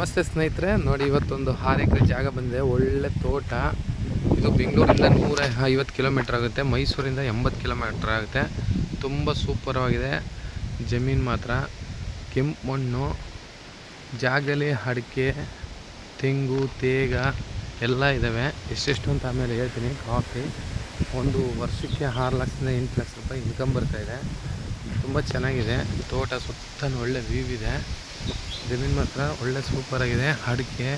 ನಮಸ್ತೆ ಸ್ನೇಹಿತರೆ, ನೋಡಿ ಇವತ್ತೊಂದು 6 ಎಕರೆ ಜಾಗ ಬಂದಿದೆ. ಒಳ್ಳೆ ತೋಟ. ಇದು ಬೆಂಗಳೂರಿಂದ 150 ಕಿಲೋಮೀಟ್ರ್ ಆಗುತ್ತೆ, ಮೈಸೂರಿಂದ 80 ಕಿಲೋಮೀಟ್ರ್ ಆಗುತ್ತೆ. ತುಂಬ ಸೂಪರವಾಗಿದೆ ಜಮೀನು ಮಾತ್ರ. ಕೆಂಪು ಮಣ್ಣು, ಜಾಗದಲ್ಲಿ ಅಡಿಕೆ, ತೆಂಗು, ತೇಗ ಎಲ್ಲ ಇದ್ದಾವೆ. ಎಷ್ಟೆಷ್ಟು ಅಂತ ಆಮೇಲೆ ಹೇಳ್ತೀನಿ. ಕಾಫಿ ಒಂದು ವರ್ಷಕ್ಕೆ 6 ಲಕ್ಷದಿಂದ 8 ಲಕ್ಷ ರೂಪಾಯಿ ಇನ್ಕಮ್ ಬರ್ತಾಯಿದೆ. ತುಂಬ ಚೆನ್ನಾಗಿದೆ ತೋಟ. ಸುತ್ತ ಒಳ್ಳೆ ವ್ಯೂ ಇದೆ. ಜಮೀನು ಮಾತ್ರ ಒಳ್ಳೆ ಸೂಪರಾಗಿದೆ. ಅಡಿಕೆ,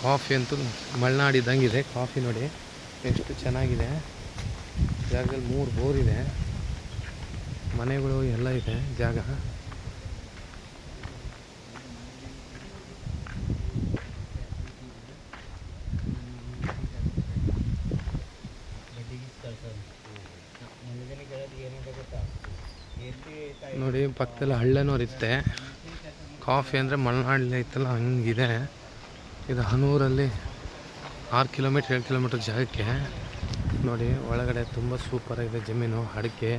ಕಾಫಿ ಅಂತೂ ಮಲೆನಾಡಿದ್ದಂಗಿದೆ. ಕಾಫಿ ನೋಡಿ ಎಷ್ಟು ಚೆನ್ನಾಗಿದೆ. ಜಾಗದಲ್ಲಿ 3 ಬೋರ್ ಇದೆ, ಮನೆಗಳು ಎಲ್ಲ ಇದೆ ಜಾಗ. ನೋಡಿ ಪಕ್ಕದಲ್ಲಿ ಹಳ್ಳನೂ ಇರುತ್ತೆ. ಕಾಫಿ ಅಂದರೆ ಮಲೆನಾಡಲ್ಲಿ ಐತಲ್ಲ ಹಂಗಿದೆ. ಇದು ಹನೂರಲ್ಲಿ 6 ಕಿಲೋಮೀಟ್ರ್ 7 ಕಿಲೋಮೀಟ್ರ್ ಜಾಗಕ್ಕೆ. ನೋಡಿ ಒಳಗಡೆ ತುಂಬ ಸೂಪರಾಗಿದೆ ಜಮೀನು. ಅಡಿಕೆ,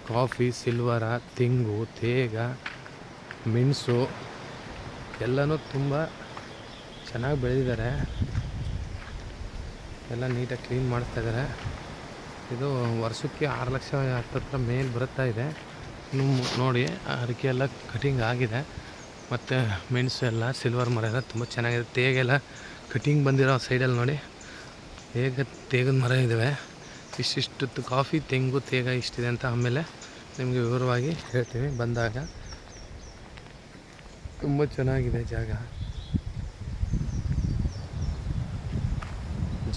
ಕಾಫಿ, ಸಿಲ್ವರ, ತೆಂಗು, ತೇಗ, ಮೆಣಸು ಎಲ್ಲನೂ ತುಂಬ ಚೆನ್ನಾಗಿ ಬೆಳೆದಿದ್ದಾರೆ. ಎಲ್ಲ ನೀಟಾಗಿ ಕ್ಲೀನ್ ಮಾಡ್ತಾಯಿದ್ದಾರೆ. ಇದು ವರ್ಷಕ್ಕೆ 6 ಲಕ್ಷ ಹತ್ತತ್ರ ಮೇಲೆ ಬರುತ್ತಾ ಇದೆ. ನೋಡಿ ಅಡಿಕೆ ಎಲ್ಲ ಕಟಿಂಗ್ ಆಗಿದೆ, ಮತ್ತು ಮೆಣಸು ಎಲ್ಲ, ಸಿಲ್ವರ್ ಮರ ಎಲ್ಲ ತುಂಬ ಚೆನ್ನಾಗಿದೆ. ತೇಗೆಲ್ಲ ಕಟಿಂಗ್ ಬಂದಿರೋ ಸೈಡಲ್ಲಿ ನೋಡಿ ತೇಗದ ಮರ ಇದ್ದಾವೆ. ಇಷ್ಟಿಷ್ಟು ಕಾಫಿ, ತೆಂಗು, ತೇಗ ಇಷ್ಟಿದೆ ಅಂತ ಆಮೇಲೆ ನಿಮಗೆ ವಿವರವಾಗಿ ಹೇಳ್ತೀನಿ ಬಂದಾಗ. ತುಂಬ ಚೆನ್ನಾಗಿದೆ ಜಾಗ.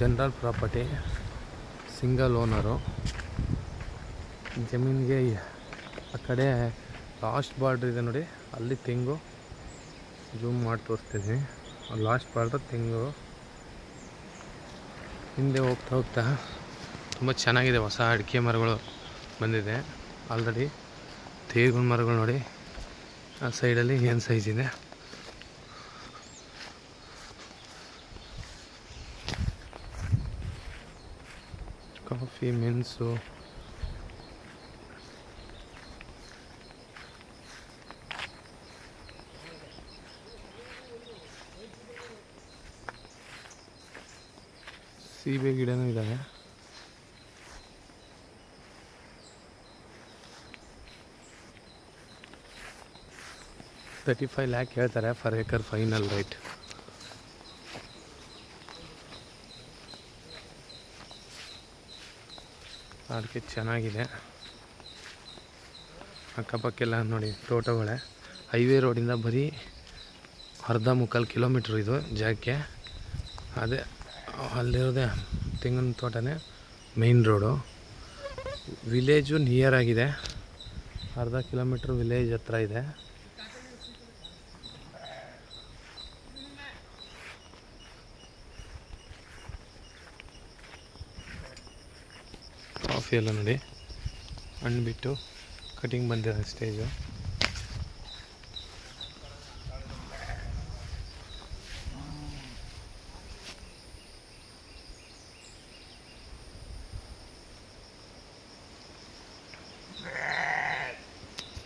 General property, single owner. ಜಮೀನಿಗೆ ಆ ಕಡೆ ಲಾಸ್ಟ್ ಬಾರ್ಡ್ರ್ ಇದೆ ನೋಡಿ, ಅಲ್ಲಿ ತೆಂಗು. ಜೂಮ್ ಮಾಡಿ ತೋರಿಸ್ತೀನಿ. ಲಾಸ್ಟ್ ಬಾರ್ಡ್ರ್ ತೆಂಗು. ಹಿಂದೆ ಹೋಗ್ತಾ ತುಂಬ ಚೆನ್ನಾಗಿದೆ. ಹೊಸ ಅಡಿಕೆ ಮರಗಳು ಬಂದಿದೆ ಆಲ್ರೆಡಿ. ತೇಗಿನ ಮರಗಳು ನೋಡಿ ಆ ಸೈಡಲ್ಲಿ ಏನು ಸೈಜ್ ಇದೆ. ಕಾಫಿ, ಮೆಣಸು, ಸೀಬೆ ಗಿಡನೂ ಇದ್ದಾವೆ. $35 lakh ಹೇಳ್ತಾರೆ ಫರ್ ಏಕರ್ ಫೈನಲ್ ರೇಟ್. ಅದಕ್ಕೆ ಚೆನ್ನಾಗಿದೆ. ಅಕ್ಕಪಕ್ಕೆಲ್ಲ ನೋಡಿ ತೋಟಗಳೇ. ಹೈವೇ ರೋಡಿಂದ ಬರೀ 1/2 ಕಿಲೋಮೀಟ್ರ್ ಇದು ಜಾಗಕ್ಕೆ. ಅದೇ ಅಲ್ಲಿರೋದೇ ತೆಂಗಿನ ತೋಟನೇ ಮೇನ್ ರೋಡು. ವಿಲೇಜು ನಿಯರ್ ಆಗಿದೆ, 1/2 ಕಿಲೋಮೀಟ್ರ್ ವಿಲೇಜ್ ಹತ್ರ ಇದೆ. ಕಾಫಿ ಎಲ್ಲ ನೋಡಿ ಹಣ್ಣು ಬಿಟ್ಟು ಕಟಿಂಗ್ ಬಂದಿರೋ ಸ್ಟೇಜು.